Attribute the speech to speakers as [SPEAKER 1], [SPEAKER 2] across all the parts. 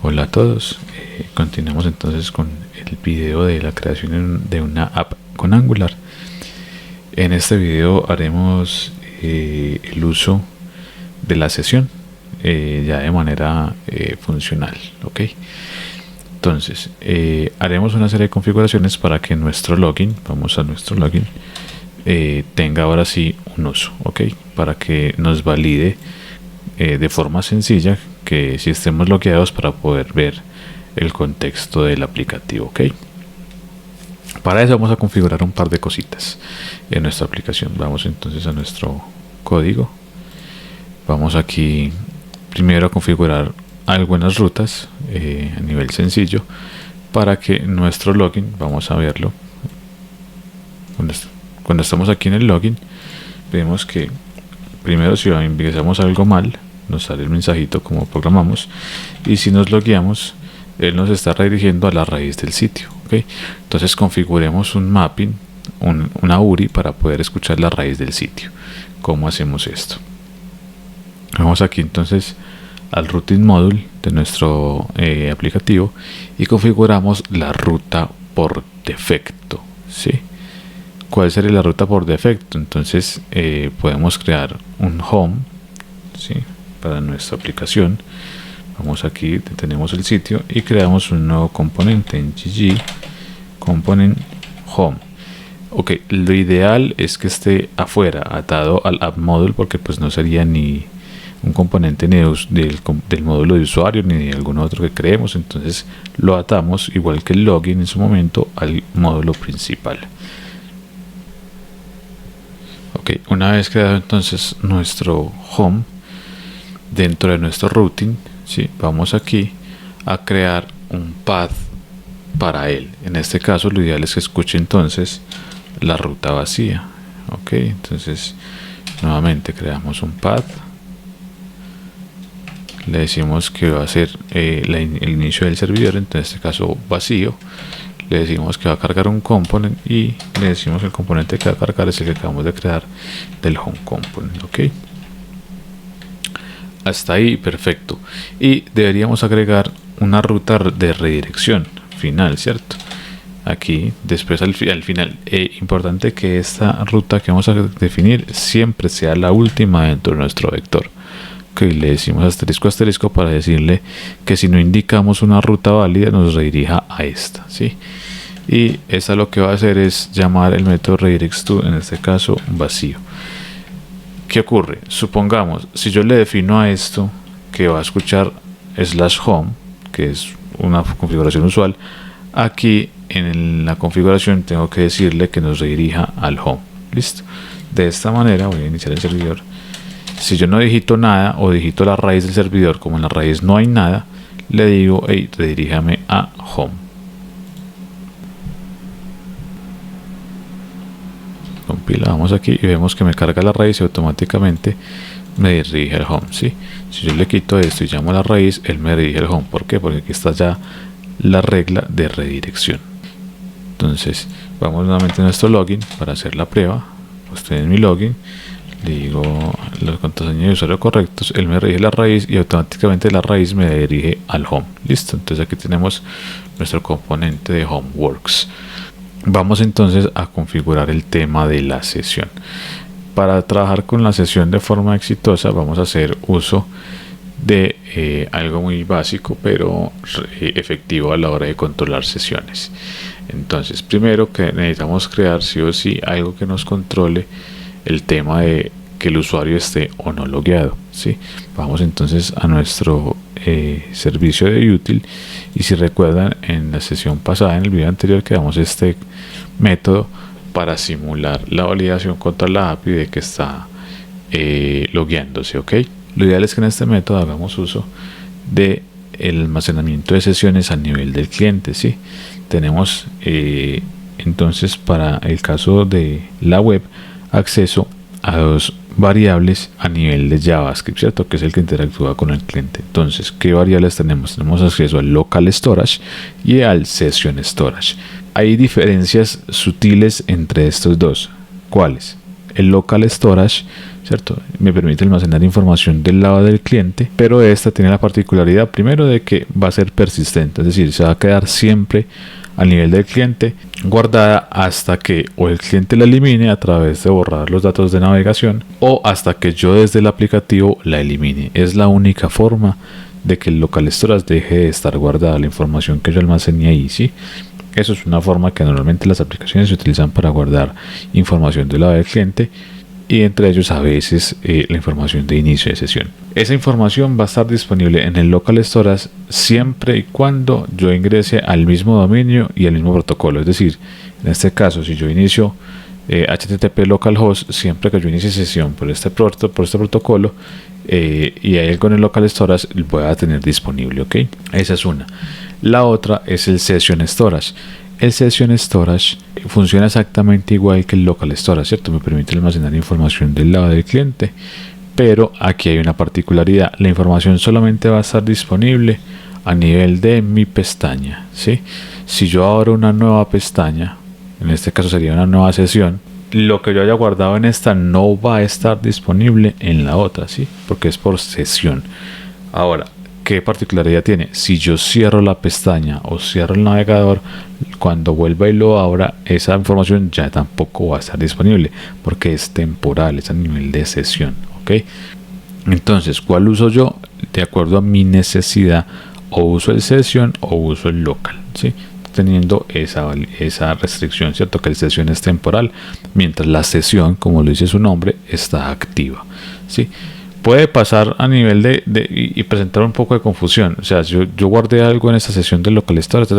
[SPEAKER 1] Hola a todos, continuamos entonces con el video de la creación de una app con Angular. En este video haremos el uso de la sesión ya de manera funcional, ¿ok? Entonces haremos una serie de configuraciones para que nuestro login, vamos a nuestro login, tenga ahora sí un uso, ¿ok? Para que nos valide de forma sencilla que si estemos logueados para poder ver el contexto del aplicativo, ¿ok? Para eso vamos a configurar un par de cositas en nuestra aplicación. Vamos entonces a nuestro código. Vamos aquí primero a configurar algunas rutas a nivel sencillo para que nuestro login, vamos a verlo. Cuando estamos aquí en el login, vemos que primero si ingresamos algo mal, nos sale el mensajito como programamos, y si nos logueamos, él nos está redirigiendo a la raíz del sitio, ¿okay? Entonces configuremos un mapping, una URI para poder escuchar la raíz del sitio. ¿Cómo hacemos esto? Vamos aquí entonces al routing module de nuestro aplicativo y configuramos la ruta por defecto, ¿sí? ¿Cuál sería la ruta por defecto? Entonces podemos crear un home, ¿sí?, para nuestra aplicación. Vamos aquí, tenemos el sitio y creamos un nuevo componente en GG component home. Ok, lo ideal es que esté afuera, atado al app module, porque pues no sería ni un componente ni del módulo de usuario ni de algún otro que creemos. Entonces lo atamos, igual que el login en su momento, al módulo principal. Ok, una vez creado entonces nuestro home dentro de nuestro routing, ¿sí?, vamos aquí a crear un path para él. En este caso lo ideal es que escuche entonces la ruta vacía. Ok, entonces nuevamente creamos un path, le decimos que va a ser el inicio del servidor, en este caso vacío. Le decimos que va a cargar un component y le decimos que el componente que va a cargar es el que acabamos de crear del home component. Ok, hasta ahí perfecto. Y deberíamos agregar una ruta de redirección final, ¿cierto? Aquí después al final, importante que esta ruta que vamos a definir siempre sea la última dentro de nuestro vector. Ok, le decimos asterisco asterisco para decirle que si no indicamos una ruta válida nos redirija a esta, ¿sí? Y esta lo que va a hacer es llamar el método redirectTo, en este caso vacío. ¿Qué ocurre? Supongamos, si yo le defino a esto que va a escuchar /home, que es una configuración usual, aquí en la configuración tengo que decirle que nos redirija al home. Listo. De esta manera voy a iniciar el servidor. Si yo no digito nada o digito la raíz del servidor, como en la raíz no hay nada, le digo, hey, rediríjame a home. Compilamos aquí y vemos que me carga la raíz y automáticamente me dirige al home, ¿sí? Si yo le quito esto y llamo a la raíz, él me dirige al home. ¿Por qué? Porque aquí está ya la regla de redirección. Entonces vamos nuevamente a nuestro login para hacer la prueba. Pues estoy en mi login, le digo los contraseñas de usuario correctos, él me dirige la raíz y automáticamente la raíz me dirige al home. Listo, entonces aquí tenemos nuestro componente de HomeWorks. Vamos entonces a configurar el tema de la sesión. Para trabajar con la sesión de forma exitosa vamos a hacer uso de algo muy básico pero efectivo a la hora de controlar sesiones. Entonces primero que necesitamos crear sí o sí algo que nos controle el tema de que el usuario esté o no logueado, ¿sí? Vamos entonces a nuestro servicio de util, y si recuerdan en la sesión pasada, en el video anterior, creamos este método para simular la validación contra la API de que está logueándose. ¿Ok? Lo ideal es que en este método hagamos uso de el almacenamiento de sesiones a nivel del cliente, ¿sí? Tenemos entonces para el caso de la web acceso a dos variables a nivel de JavaScript, ¿cierto?, que es el que interactúa con el cliente. Entonces, ¿qué variables tenemos? Tenemos acceso al local storage y al session storage. Hay diferencias sutiles entre estos dos. ¿Cuáles? el local storage, ¿cierto? Me permite almacenar información del lado del cliente, pero esta tiene la particularidad primero de que va a ser persistente, es decir, se va a quedar siempre al nivel del cliente guardada hasta que o el cliente la elimine a través de borrar los datos de navegación o hasta que yo desde el aplicativo la elimine. Es la única forma de que el local storage deje de estar guardada la información que yo almacené ahí, ¿sí? Eso es una forma que normalmente las aplicaciones se utilizan para guardar información del lado del cliente, y entre ellos a veces la información de inicio de sesión. Esa información va a estar disponible en el local storage siempre y cuando yo ingrese al mismo dominio y al mismo protocolo. Es decir, en este caso, si yo inicio HTTP localhost, siempre que yo inicie sesión por este protocolo y hay algo en el local storage, voy a tener disponible, ¿ok? Esa es una. La otra es el session storage. El Session Storage funciona exactamente igual que el Local Storage, ¿cierto? Me permite almacenar información del lado del cliente, pero aquí hay una particularidad. La información solamente va a estar disponible a nivel de mi pestaña, ¿sí? Si yo abro una nueva pestaña, en este caso sería una nueva sesión, lo que yo haya guardado en esta no va a estar disponible en la otra, ¿sí? Porque es por sesión. Ahora, ¿qué particularidad tiene? Si yo cierro la pestaña o cierro el navegador, cuando vuelva y lo abra, esa información ya tampoco va a estar disponible porque es temporal, es a nivel de sesión, ¿ok? Entonces, ¿cuál uso yo? De acuerdo a mi necesidad, o uso el session o uso el local, ¿sí? Teniendo esa restricción, ¿cierto? Que el session es temporal, mientras la sesión, como lo dice su nombre, está activa, ¿sí? Puede pasar a nivel y presentar un poco de confusión. O sea, yo guardé algo en esta sesión del local storage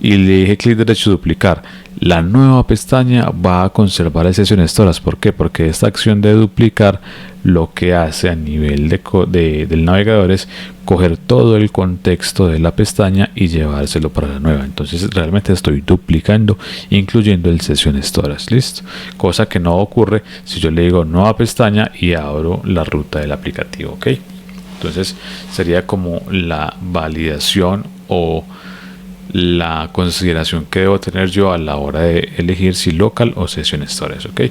[SPEAKER 1] y le dije clic derecho duplicar. La nueva pestaña va a conservar el session storage. ¿Por qué? Porque esta acción de duplicar lo que hace a nivel del navegador es coger todo el contexto de la pestaña y llevárselo para la nueva. Entonces realmente estoy duplicando, incluyendo el session storage, listo, cosa que no ocurre si yo le digo nueva pestaña y abro la ruta del aplicativo, ok. Entonces sería como la validación o la consideración que debo tener yo a la hora de elegir si local o session storage, ok.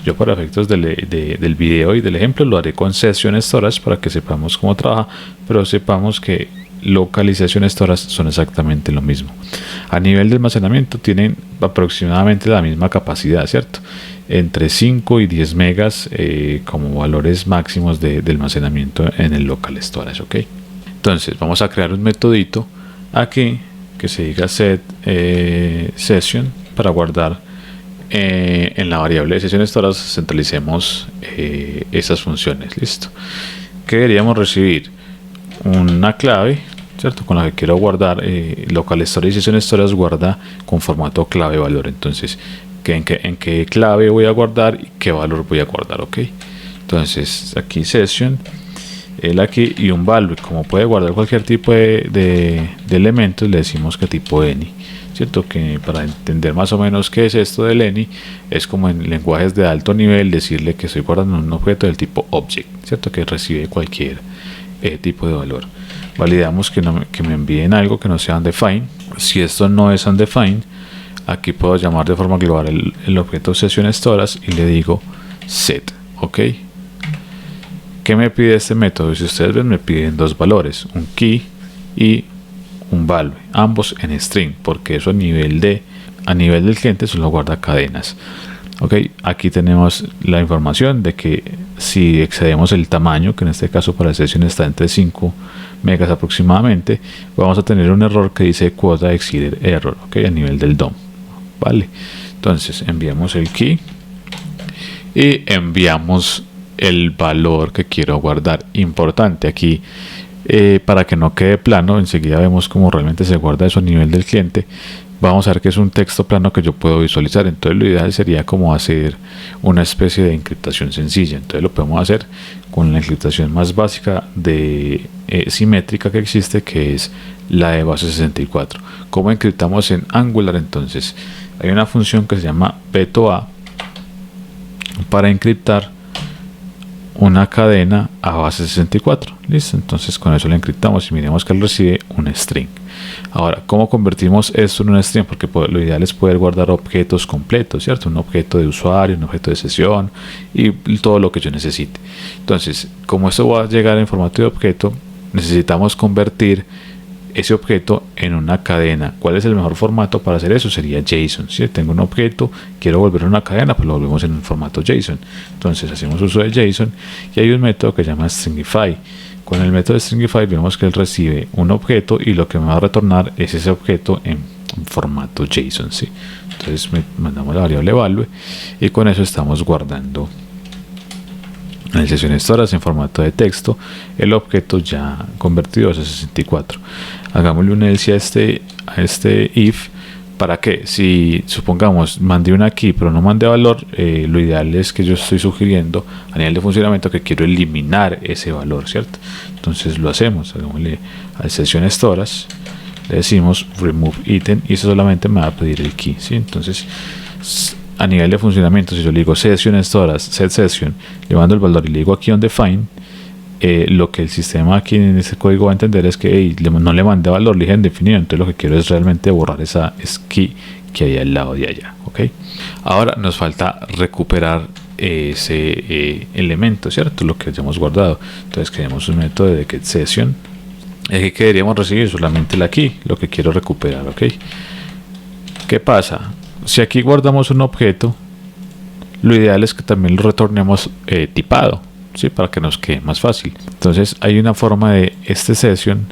[SPEAKER 1] Yo, para efectos del video y del ejemplo, lo haré con session storage para que sepamos cómo trabaja, pero sepamos que local y session storage son exactamente lo mismo. A nivel de almacenamiento tienen aproximadamente la misma capacidad, ¿cierto? Entre 5 y 10 megas como valores máximos de almacenamiento en el local storage, ok. Entonces vamos a crear un metodito aquí que se diga set session para guardar en la variable de session storage. Centralicemos esas funciones, listo. ¿Qué deberíamos recibir? Una clave, ¿cierto? Con la que quiero guardar. Local storage y session storage guarda con formato clave valor. Entonces, en qué clave voy a guardar y qué valor voy a guardar, ok. Entonces aquí session, el aquí, y un value. Como puede guardar cualquier tipo de elementos, le decimos que tipo any, ¿cierto? Que para entender más o menos qué es esto del any, es como en lenguajes de alto nivel decirle que estoy guardando un objeto del tipo object, ¿cierto? Que recibe cualquier tipo de valor. Validamos que me envíen algo que no sea undefined. Si esto no es undefined, aquí puedo llamar de forma global el objeto session storage y le digo set, ok. ¿Qué me pide este método? Si ustedes ven, me piden dos valores, un key y un value, ambos en string, porque eso a nivel del cliente solo guarda cadenas. Ok, aquí tenemos la información de que si excedemos el tamaño, que en este caso para el session está entre 5 megas aproximadamente, vamos a tener un error que dice quota exceeded error, ok, a nivel del DOM. Vale, entonces enviamos el key y enviamos el valor que quiero guardar. Importante aquí, para que no quede plano, enseguida vemos cómo realmente se guarda eso a nivel del cliente. Vamos a ver que es un texto plano que yo puedo visualizar. Entonces lo ideal sería como hacer una especie de encriptación sencilla. Entonces lo podemos hacer con la encriptación más básica de simétrica que existe, que es la de base 64. ¿Cómo encriptamos en Angular? Entonces hay una función que se llama p2a para encriptar una cadena a base 64. Listo, entonces con eso lo encriptamos y miremos que él recibe un string. Ahora, ¿cómo convertimos esto en un string? Porque lo ideal es poder guardar objetos completos, ¿cierto? Un objeto de usuario, un objeto de sesión y todo lo que yo necesite. Entonces, como esto va a llegar en formato de objeto, necesitamos convertir ese objeto en una cadena. ¿Cuál es el mejor formato para hacer eso? Sería JSON. Si tengo un objeto, quiero volver a una cadena, pues lo volvemos en un formato JSON. Entonces hacemos uso de JSON y hay un método que se llama Stringify. Con el método de Stringify vemos que él recibe un objeto y lo que me va a retornar es ese objeto en formato JSON, ¿sí? Entonces mandamos la variable value y con eso estamos guardando en el session storage en formato de texto el objeto ya convertido a 64. Hagámosle un else a este if. ¿Para qué? Si supongamos mandé una key pero no mandé valor, lo ideal es que yo estoy sugiriendo a nivel de funcionamiento que quiero eliminar ese valor, ¿cierto? Entonces lo hacemos. Hagámosle al session storage, le decimos remove item y eso solamente me va a pedir el key, ¿sí? Entonces a nivel de funcionamiento, si yo le digo session storage set session, le mando el valor y le digo aquí on define, lo que el sistema aquí en ese código va a entender es que no le mandé valor, le dije en definido, entonces lo que quiero es realmente borrar esa key que hay al lado de allá, ¿ok? Ahora nos falta recuperar ese elemento, ¿cierto? Lo que hayamos guardado. Entonces creamos un método de getSession. Aquí que deberíamos recibir solamente la key, lo que quiero recuperar, ¿ok? ¿Qué pasa? Si aquí guardamos un objeto, lo ideal es que también lo retornemos tipado, ¿sí? Para que nos quede más fácil. Entonces hay una forma de este session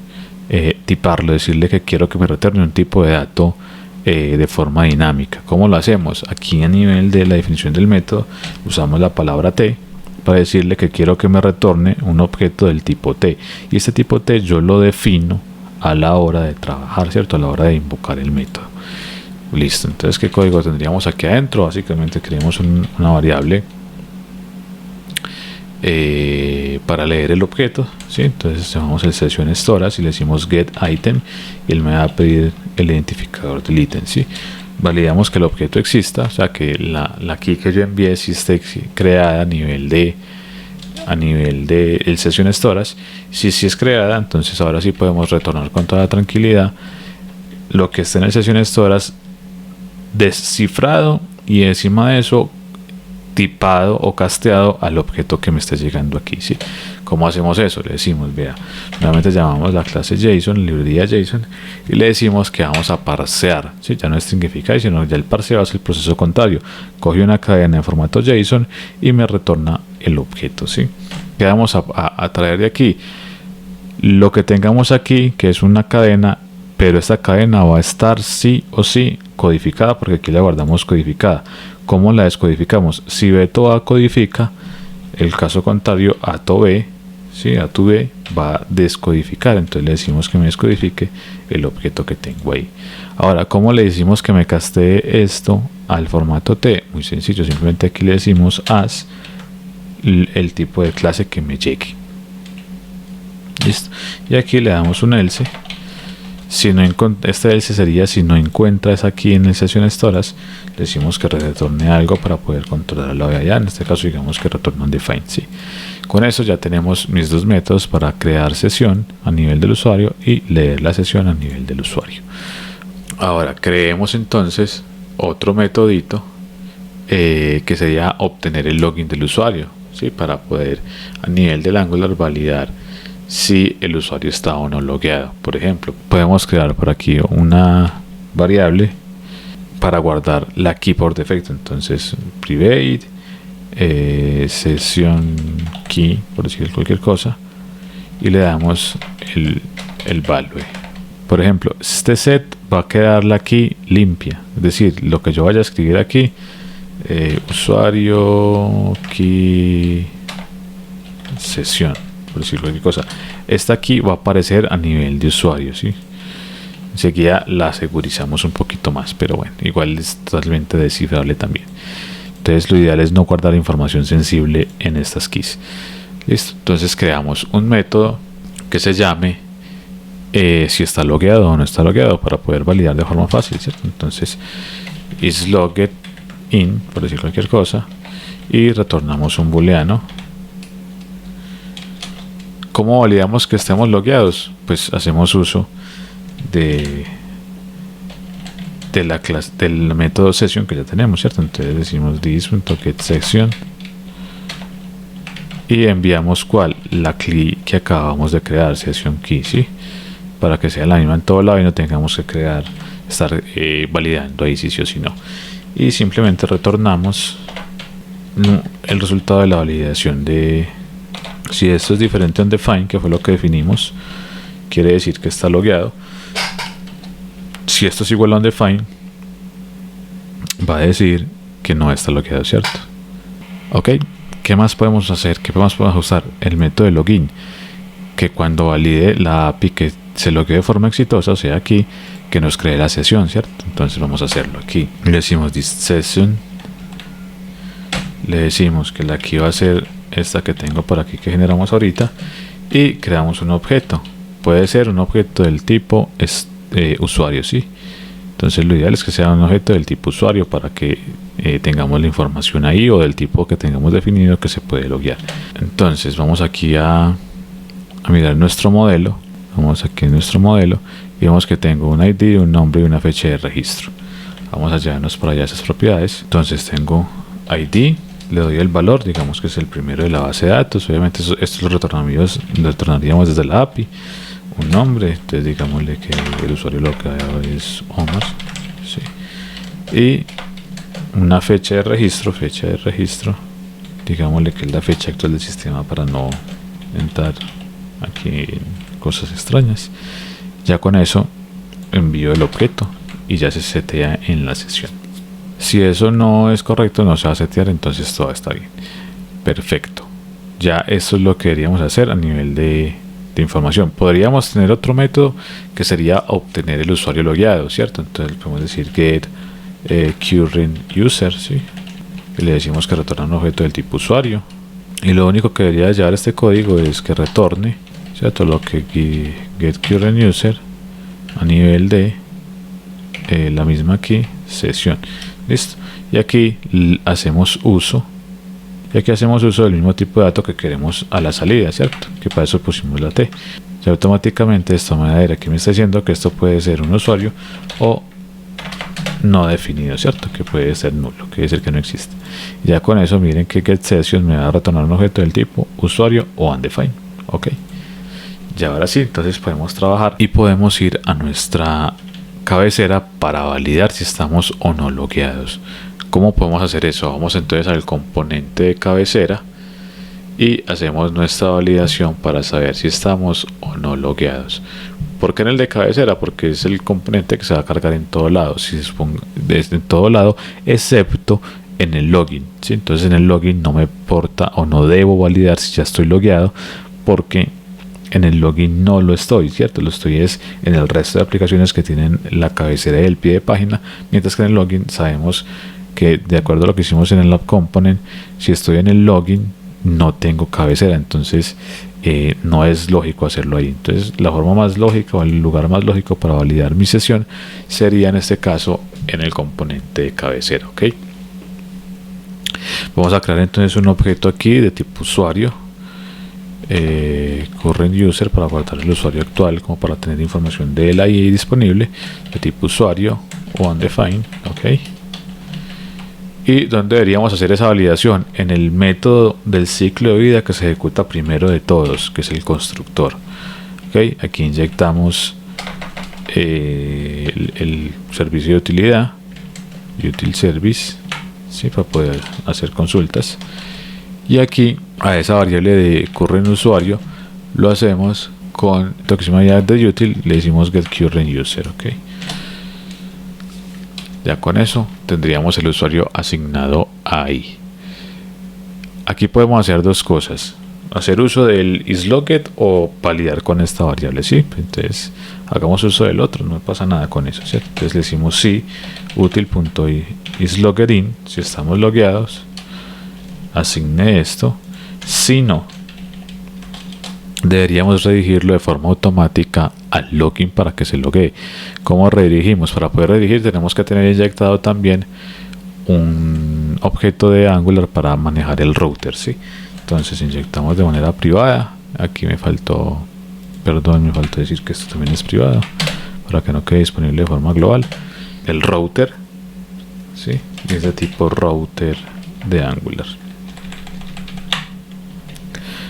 [SPEAKER 1] tiparlo, decirle que quiero que me retorne un tipo de dato de forma dinámica. ¿Cómo lo hacemos? Aquí a nivel de la definición del método usamos la palabra t para decirle que quiero que me retorne un objeto del tipo t, y este tipo t yo lo defino a la hora de trabajar, ¿cierto? A la hora de invocar el método. Listo, entonces ¿qué código tendríamos aquí adentro? Básicamente creamos una variable para leer el objeto, ¿sí? Entonces llamamos el session storage y le decimos get item y él me va a pedir el identificador del ítem, ¿sí? Validamos que el objeto exista, o sea que la key que yo envié sí esté creada a nivel de el session storage. Si es creada, entonces ahora sí podemos retornar con toda tranquilidad lo que está en el session storage descifrado y encima de eso tipado o casteado al objeto que me está llegando aquí, ¿sí? ¿Cómo hacemos eso? Le decimos, vea, nuevamente llamamos la clase JSON, librería JSON, y le decimos que vamos a parsear, ¿sí? Ya no es stringify, sino ya el parseado es el proceso contrario. Coge una cadena en formato JSON y me retorna el objeto, ¿sí? ¿Qué vamos a traer de aquí? Lo que tengamos aquí, que es una cadena, pero esta cadena va a estar sí o sí codificada, porque aquí la guardamos codificada. ¿Cómo la descodificamos? Si B to A codifica, el caso contrario A to B, ¿sí? A to B va a descodificar, entonces le decimos que me descodifique el objeto que tengo ahí. Ahora, ¿cómo le decimos que me castee esto al formato T? Muy sencillo, simplemente aquí le decimos as el tipo de clase que me llegue. Listo. Y aquí le damos un else. Si no este else sería si no encuentras aquí en el session storage, le decimos que retorne algo para poder controlarlo de allá. En este caso digamos que retorna un define, ¿sí? Con eso ya tenemos mis dos métodos para crear sesión a nivel del usuario y leer la sesión a nivel del usuario. Ahora creemos entonces otro metodito que sería obtener el login del usuario, ¿sí? Para poder a nivel del Angular validar si el usuario está o no logueado. Por ejemplo, podemos crear por aquí una variable para guardar la key por defecto. Entonces private session key, por decir cualquier cosa, y le damos el value. Por ejemplo, este set va a quedar la key limpia, es decir, lo que yo vaya a escribir aquí, usuario key sesión, por decir cualquier cosa, esta aquí va a aparecer a nivel de usuario, ¿sí? Enseguida la segurizamos un poquito más, pero bueno, igual es totalmente descifrable también. Entonces lo ideal es no guardar información sensible en estas keys. Listo, entonces creamos un método que se llame si está logueado o no está logueado, para poder validar de forma fácil, ¿cierto? Entonces is logged in, por decir cualquier cosa, y retornamos un booleano ¿Cómo validamos que estemos logueados? Pues hacemos uso de la clase, del método session que ya tenemos, ¿cierto? Entonces decimos this.getSession y enviamos ¿cuál? La key que acabamos de crear, session key, ¿sí? Para que sea la misma en todo lado y no tengamos que estar validando ahí si sí o si no. Y simplemente retornamos el resultado de la validación de si esto es diferente a undefined, que fue lo que definimos, quiere decir que está logueado. Si esto es igual a undefined, va a decir que no está logueado, ¿cierto? Ok, ¿qué más podemos hacer? ¿Qué más podemos usar? El método de login, que cuando valide la API que se loguee de forma exitosa, o sea aquí, que nos cree la sesión, ¿cierto? Entonces vamos a hacerlo aquí. Le decimos this session, le decimos que la key va a ser esta que tengo por aquí que generamos ahorita y creamos un objeto. Puede ser un objeto del tipo usuario, ¿sí? Entonces lo ideal es que sea un objeto del tipo usuario para que tengamos la información ahí, o del tipo que tengamos definido que se puede loguear. Entonces vamos aquí a mirar nuestro modelo. Vamos aquí en nuestro modelo y vemos que tengo un ID, un nombre y una fecha de registro. Vamos a llevarnos por allá esas propiedades. Entonces tengo ID, le doy el valor, digamos que es el primero de la base de datos. Obviamente esto lo retornaríamos desde la API. Un nombre, entonces digámosle que el usuario logueado es Omar, ¿sí? Y una fecha de registro, digámosle que es la fecha actual del sistema para no entrar aquí en cosas extrañas. Ya con eso envío el objeto y ya se setea en la sesión. Si eso no es correcto, no se va a setear, entonces todo está bien. Perfecto. Ya eso es lo que deberíamos hacer a nivel de información. Podríamos tener otro método que sería obtener el usuario logueado, ¿cierto? Entonces podemos decir get current user, ¿sí? Y le decimos que retorna un objeto del tipo usuario. Y lo único que debería llevar este código es que retorne, ¿cierto? Lo que get current user a nivel de la misma key sesión. Listo. Y aquí hacemos uso. Y aquí hacemos uso del mismo tipo de dato que queremos a la salida, ¿cierto? Que para eso pusimos la T. Y automáticamente de esta manera que me está diciendo que esto puede ser un usuario o no definido, ¿cierto? Que puede ser nulo, que decir que no existe. Y ya con eso miren que getSession me va a retornar un objeto del tipo usuario o undefined. Ok. Y ahora sí, entonces podemos trabajar y podemos ir a nuestra cabecera para validar si estamos o no logueados. ¿Cómo podemos hacer eso? Vamos entonces al componente de cabecera y hacemos nuestra validación para saber si estamos o no logueados. ¿Por qué en el de cabecera? Porque es el componente que se va a cargar en todo lado, desde todo lado, excepto en el login, ¿sí? Entonces en el login no me importa o no debo validar si ya estoy logueado, porque en el login no lo estoy, ¿cierto? Lo estoy es en el resto de aplicaciones que tienen la cabecera y el pie de página, mientras que en el login sabemos que de acuerdo a lo que hicimos en el app component, si estoy en el login no tengo cabecera, entonces no es lógico hacerlo ahí. Entonces la forma más lógica o el lugar más lógico para validar mi sesión sería en este caso en el componente de cabecera. ¿Ok? Vamos a crear entonces un objeto aquí de tipo usuario, current user, para guardar el usuario actual, como para tener información de él ahí disponible, de tipo usuario o undefined. ¿Ok? ¿Y dónde deberíamos hacer esa validación? En el método del ciclo de vida que se ejecuta primero de todos, que es el constructor. ¿Okay? Aquí inyectamos el servicio de utilidad, util service, ¿sí? Para poder hacer consultas. Y aquí a esa variable de current usuario lo hacemos con lo que se llama de util, le decimos get current user. ¿Okay? Ya con eso tendríamos el usuario asignado ahí. Aquí podemos hacer dos cosas: hacer uso del isLogged o validar con esta variable, ¿sí? Entonces hagamos uso del otro, no pasa nada con eso, ¿cierto? Entonces le decimos si util.isLoggedIn, si estamos logueados, asigne esto. Si no, deberíamos redirigirlo de forma automática al login para que se loguee. ¿Cómo redirigimos? Para poder redirigir tenemos que tener inyectado también un objeto de Angular para manejar el router, ¿sí? Entonces inyectamos de manera privada aquí me faltó, perdón, me faltó decir que esto también es privado para que no quede disponible de forma global. El router, ¿sí? Es de tipo router de Angular.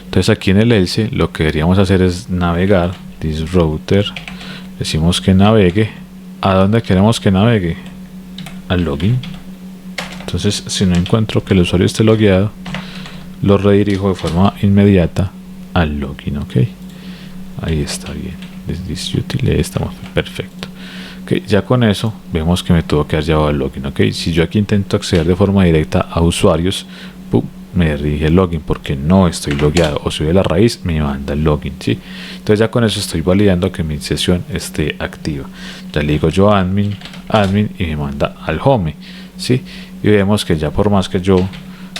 [SPEAKER 1] Entonces aquí en el else lo que deberíamos hacer es navegar. This router, decimos que navegue. ¿A dónde queremos que navegue? Al login. Entonces si no encuentro que el usuario esté logueado, lo redirijo de forma inmediata al login. Ok, ahí está bien. This util, estamos perfecto. Okay, ya con eso vemos que me tuvo que haber llevado al login. Okay, si yo aquí intento acceder de forma directa a usuarios, ¡pum!, me dirige el login porque no estoy logueado, o si de la raíz me manda el login, ¿sí? Entonces ya con eso estoy validando que mi sesión esté activa. Ya le digo yo admin y me manda al home, ¿sí? Y vemos que ya por más que yo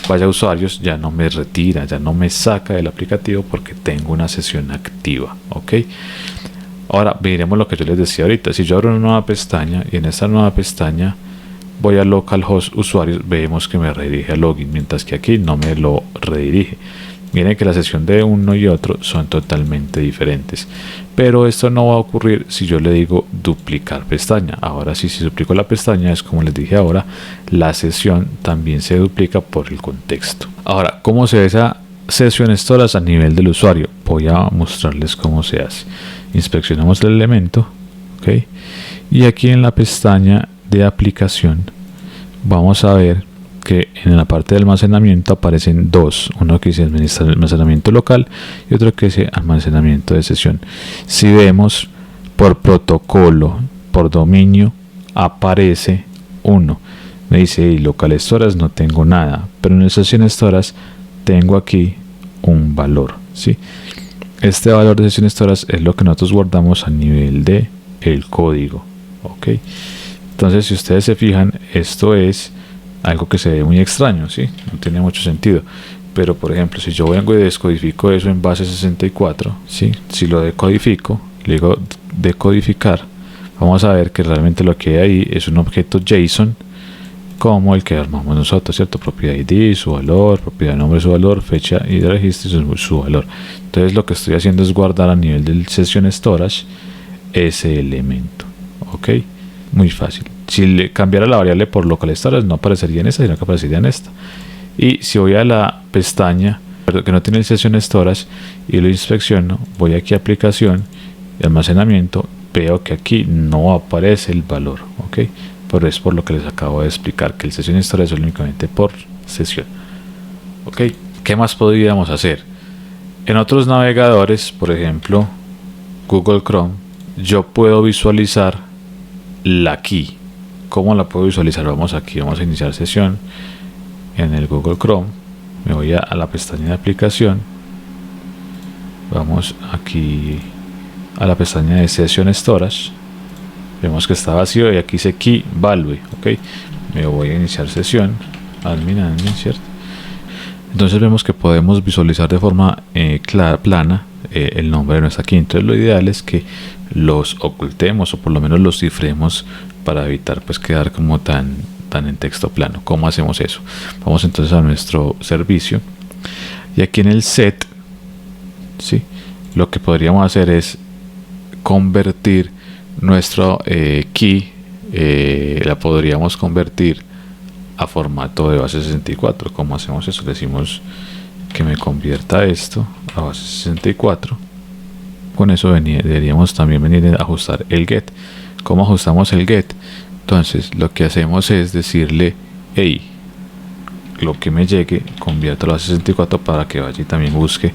[SPEAKER 1] vaya a usuarios, ya no me retira, ya no me saca del aplicativo porque tengo una sesión activa. Ok, ahora veremos lo que yo les decía ahorita. Si yo abro una nueva pestaña y en esta nueva pestaña voy a localhost usuarios, vemos que me redirige al login, mientras que aquí no me lo redirige. Miren que la sesión de uno y otro son totalmente diferentes, pero esto no va a ocurrir si yo le digo duplicar pestaña. Ahora sí, si duplico la pestaña, es como les dije ahora, la sesión también se duplica por el contexto. Ahora, ¿cómo se ve esa sesión storage a nivel del usuario? Voy a mostrarles cómo se hace. Inspeccionamos el elemento, ok, y aquí en la pestaña de aplicación vamos a ver que en la parte de almacenamiento aparecen dos, uno que dice almacenamiento local y otro que dice almacenamiento de sesión. Si vemos por protocolo, por dominio, aparece uno, me dice y local storage no tengo nada, pero en el session storage tengo aquí un valor, ¿sí? Este valor de session storage es lo que nosotros guardamos a nivel de el código. Ok, entonces si ustedes se fijan, esto es algo que se ve muy extraño, ¿sí? No tiene mucho sentido. Pero por ejemplo, si yo vengo y descodifico eso en base 64, ¿sí? Si lo decodifico, le digo decodificar, vamos a ver que realmente lo que hay ahí es un objeto JSON como el que armamos nosotros, ¿cierto? Propiedad ID, su valor, propiedad nombre, su valor, fecha y de registro, su valor. Entonces lo que estoy haciendo es guardar a nivel del session storage ese elemento. Ok, muy fácil. Si le cambiara la variable por local storage, no aparecería en esta, sino que aparecería en esta. Y si voy a la pestaña que no tiene el session storage y lo inspecciono, voy aquí a aplicación y almacenamiento, veo que aquí no aparece el valor. Ok, pero es por lo que les acabo de explicar, que el session storage es únicamente por sesión. Ok, ¿qué más podríamos hacer? En otros navegadores, por ejemplo Google Chrome, yo puedo visualizar la key. ¿Cómo la puedo visualizar? Vamos aquí, vamos a iniciar sesión en el Google Chrome, me voy a la pestaña de aplicación, vamos aquí a la pestaña de session storage, vemos que está vacío y aquí dice key value. Ok, me voy a iniciar sesión, admin, ¿cierto? Entonces vemos que podemos visualizar de forma plana el nombre de nuestra key. Entonces lo ideal es que los ocultemos o por lo menos los cifremos para evitar pues quedar como tan en texto plano. ¿Cómo hacemos eso? Vamos entonces a nuestro servicio y aquí en el set, ¿sí?, lo que podríamos hacer es convertir nuestro key, la podríamos convertir a formato de base 64. ¿Cómo hacemos eso? Decimos que me convierta esto a base 64. Con eso deberíamos también venir a ajustar el get. ¿Cómo ajustamos el get? Entonces lo que hacemos es decirle hey, lo que me llegue conviértalo a 64 para que vaya y también busque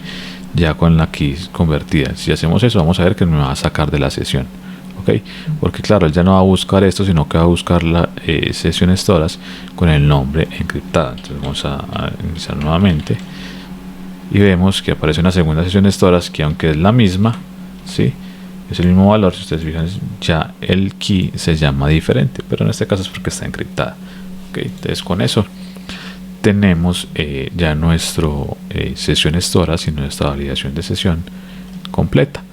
[SPEAKER 1] ya con la key convertida. Si hacemos eso, vamos a ver que me va a sacar de la sesión. Ok, porque claro, él ya no va a buscar esto, sino que va a buscar la sesión storage con el nombre encriptado. Entonces vamos a iniciar nuevamente y vemos que aparece una segunda sesión storage que, aunque es la misma, ¿sí?, es el mismo valor. Si ustedes fijan, ya el key se llama diferente, pero en este caso es porque está encriptada. Ok, entonces con eso tenemos ya nuestro sesión storage y nuestra validación de sesión completa.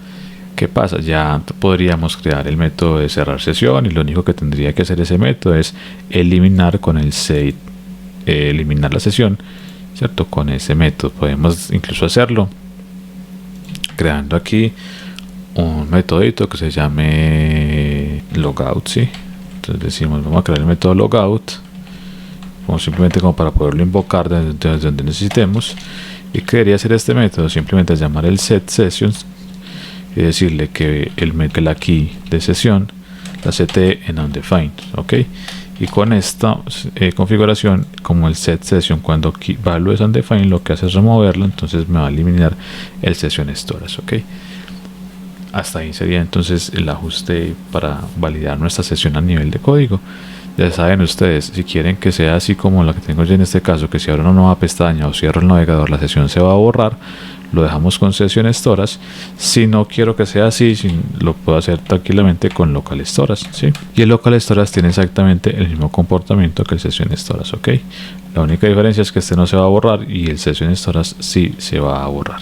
[SPEAKER 1] ¿Qué pasa? Ya podríamos crear el método de cerrar sesión y lo único que tendría que hacer ese método es eliminar con el set, eliminar la sesión, ¿cierto? Con ese método podemos incluso hacerlo creando aquí un metodito que se llame logout, ¿sí? Entonces decimos, vamos a crear el método logout, como simplemente como para poderlo invocar desde donde necesitemos. ¿Y qué debería hacer este método? Simplemente llamar el set sessions y decirle que la key de sesión la sete en undefined, ¿ok? Y con esta configuración, como el set session cuando key value es undefined, lo que hace es removerlo, entonces me va a eliminar el session storage, ¿ok? Hasta ahí sería entonces el ajuste para validar nuestra sesión a nivel de código. Ya saben ustedes, si quieren que sea así como la que tengo yo en este caso, que si abro una nueva pestaña o cierro el navegador, la sesión se va a borrar, lo dejamos con session storage. Si no quiero que sea así, lo puedo hacer tranquilamente con local storage, ¿sí? Y el local storage tiene exactamente el mismo comportamiento que el session storage, ¿ok? La única diferencia es que este no se va a borrar y el session storage sí se va a borrar.